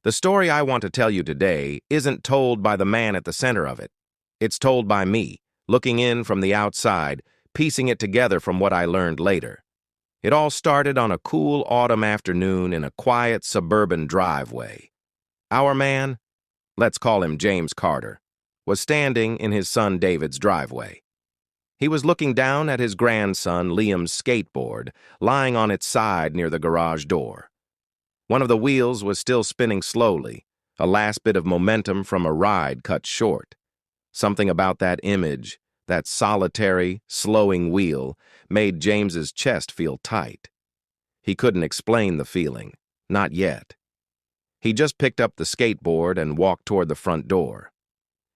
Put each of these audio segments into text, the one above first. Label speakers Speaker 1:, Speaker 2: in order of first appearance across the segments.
Speaker 1: The story I want to tell you today isn't told by the man at the center of it. It's told by me, looking in from the outside, piecing it together from what I learned later. It all started on a cool autumn afternoon in a quiet suburban driveway. Our man, let's call him James Carter, was standing in his son David's driveway. He was looking down at his grandson Liam's skateboard, lying on its side near the garage door. One of the wheels was still spinning slowly, a last bit of momentum from a ride cut short. Something about that image, that solitary, slowing wheel, made James's chest feel tight. He couldn't explain the feeling, not yet. He just picked up the skateboard and walked toward the front door.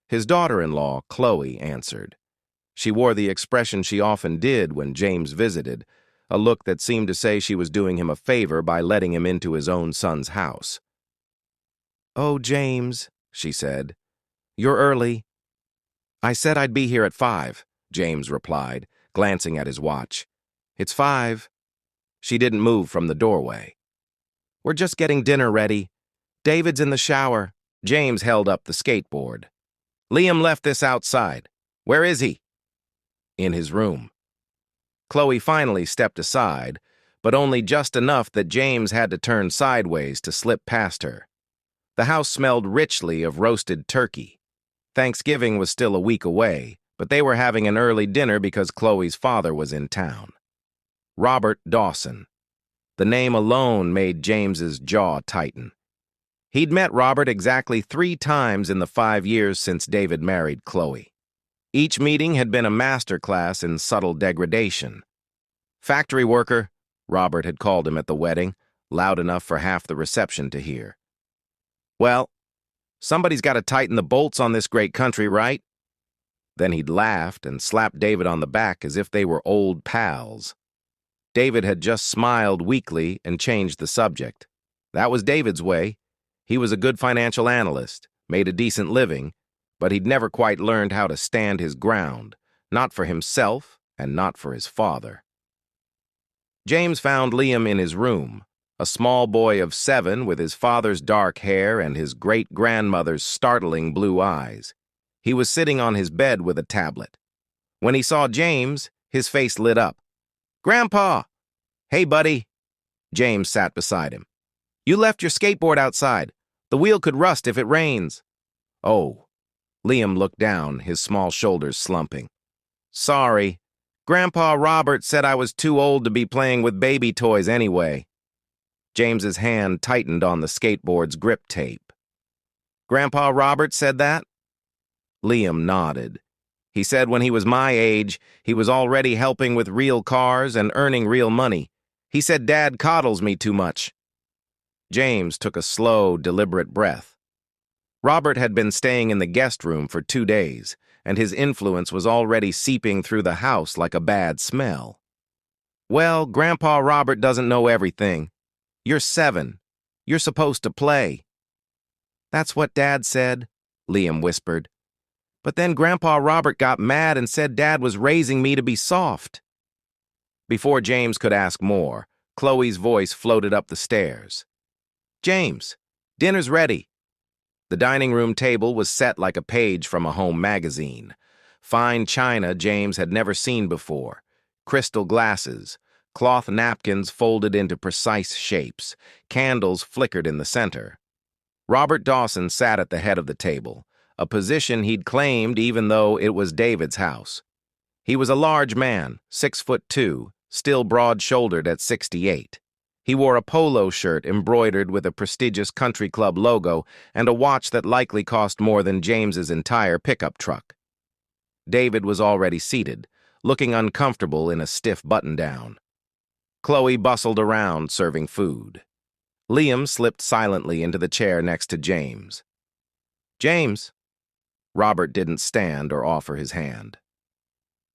Speaker 1: His daughter-in-law, Chloe, answered. She wore the expression she often did when James visited, a look that seemed to say she was doing him a favor by letting him into his own son's house. "Oh, James," she said, "you're early." "I said I'd be here at 5, James replied, glancing at his watch. "It's 5. She didn't move from the doorway. "We're just getting dinner ready. David's in the shower." James held up the skateboard. "Liam left this outside. Where is he?" "In his room." Chloe finally stepped aside, but only just enough that James had to turn sideways to slip past her. The house smelled richly of roasted turkey. Thanksgiving was still a week away, but they were having an early dinner because Chloe's father was in town. Robert Dawson. The name alone made James's jaw tighten. He'd met Robert exactly 3 times in the 5 years since David married Chloe. Each meeting had been a masterclass in subtle degradation. "Factory worker," Robert had called him at the wedding, loud enough for half the reception to hear. "Well, somebody's got to tighten the bolts on this great country, right?" Then he'd laughed and slapped David on the back as if they were old pals. David had just smiled weakly and changed the subject. That was David's way. He was a good financial analyst, made a decent living, but he'd never quite learned how to stand his ground, not for himself and not for his father. James found Liam in his room, a small boy of 7 with his father's dark hair and his great-grandmother's startling blue eyes. He was sitting on his bed with a tablet. When he saw James, his face lit up. "Grandpa!" "Hey, buddy." James sat beside him. "You left your skateboard outside. The wheel could rust if it rains." "Oh." Liam looked down, his small shoulders slumping. "Sorry. Grandpa Robert said I was too old to be playing with baby toys anyway." James's hand tightened on the skateboard's grip tape. "Grandpa Robert said that?" Liam nodded. "He said when he was my age, he was already helping with real cars and earning real money. He said Dad coddles me too much." James took a slow, deliberate breath. Robert had been staying in the guest room for 2 days, and his influence was already seeping through the house like a bad smell. "Well, Grandpa Robert doesn't know everything. You're 7. You're supposed to play." "That's what Dad said," Liam whispered. "But then Grandpa Robert got mad and said Dad was raising me to be soft." Before James could ask more, Chloe's voice floated up the stairs. "James, dinner's ready." The dining room table was set like a page from a home magazine. Fine china James had never seen before, crystal glasses, cloth napkins folded into precise shapes, candles flickered in the center. Robert Dawson sat at the head of the table, a position he'd claimed even though it was David's house. He was a large man, 6'2", still broad-shouldered at 68. He wore a polo shirt embroidered with a prestigious country club logo and a watch that likely cost more than James's entire pickup truck. David was already seated, looking uncomfortable in a stiff button-down. Chloe bustled around, serving food. Liam slipped silently into the chair next to James. "James." Robert didn't stand or offer his hand.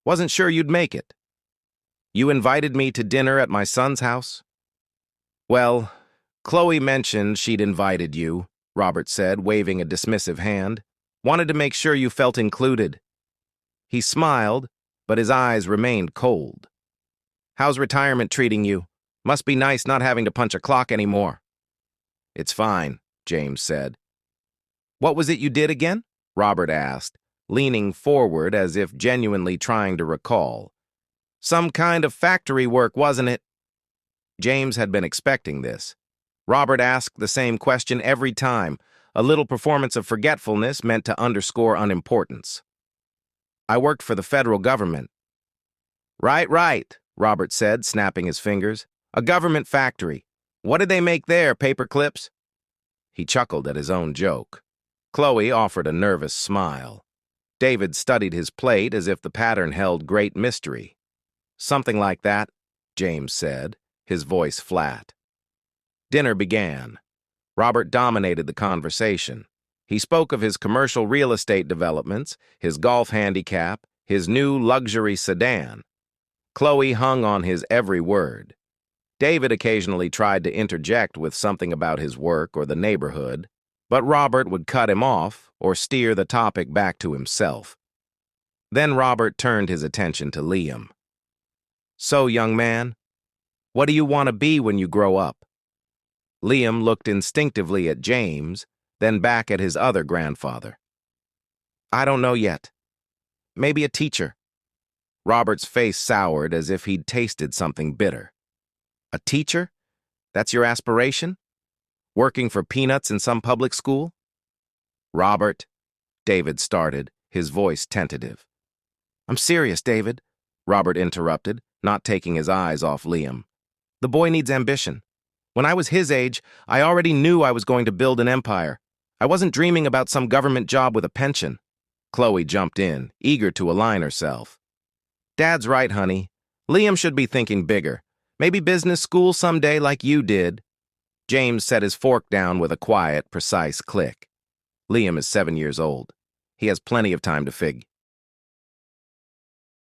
Speaker 1: "Wasn't sure you'd make it." "You invited me to dinner at my son's house?" "Well, Chloe mentioned she'd invited you," Robert said, waving a dismissive hand. "Wanted to make sure you felt included." He smiled, but his eyes remained cold. "How's retirement treating you? Must be nice not having to punch a clock anymore." "It's fine. James said. What was it you did again? Robert asked, leaning forward as if genuinely trying to recall. Some kind of factory work, wasn't it? James had been expecting this. Robert asked the same question every time, a little performance of forgetfulness meant to underscore unimportance. I worked for the federal government. Right, Robert said, snapping his fingers. A government factory. What did they make there, paper clips? He chuckled at his own joke. Chloe offered a nervous smile. David studied his plate as if the pattern held great mystery. Something like that, James said, his voice flat. Dinner began. Robert dominated the conversation. He spoke of his commercial real estate developments, his golf handicap, his new luxury sedan. Chloe hung on his every word. David occasionally tried to interject with something about his work or the neighborhood, but Robert would cut him off or steer the topic back to himself. Then Robert turned his attention to Liam. So, young man, what do you want to be when you grow up? Liam looked instinctively at James, then back at his other grandfather. I don't know yet. Maybe a teacher. Robert's face soured as if he'd tasted something bitter. A teacher? That's your aspiration? Working for peanuts in some public school? Robert, David started, his voice tentative. I'm serious, David, Robert interrupted, not taking his eyes off Liam. The boy needs ambition. When I was his age, I already knew I was going to build an empire. I wasn't dreaming about some government job with a pension. Chloe jumped in, eager to align herself. Dad's right, honey. Liam should be thinking bigger. Maybe business school someday like you did. James set his fork down with a quiet, precise click. Liam is 7 years old. He has plenty of time to fig.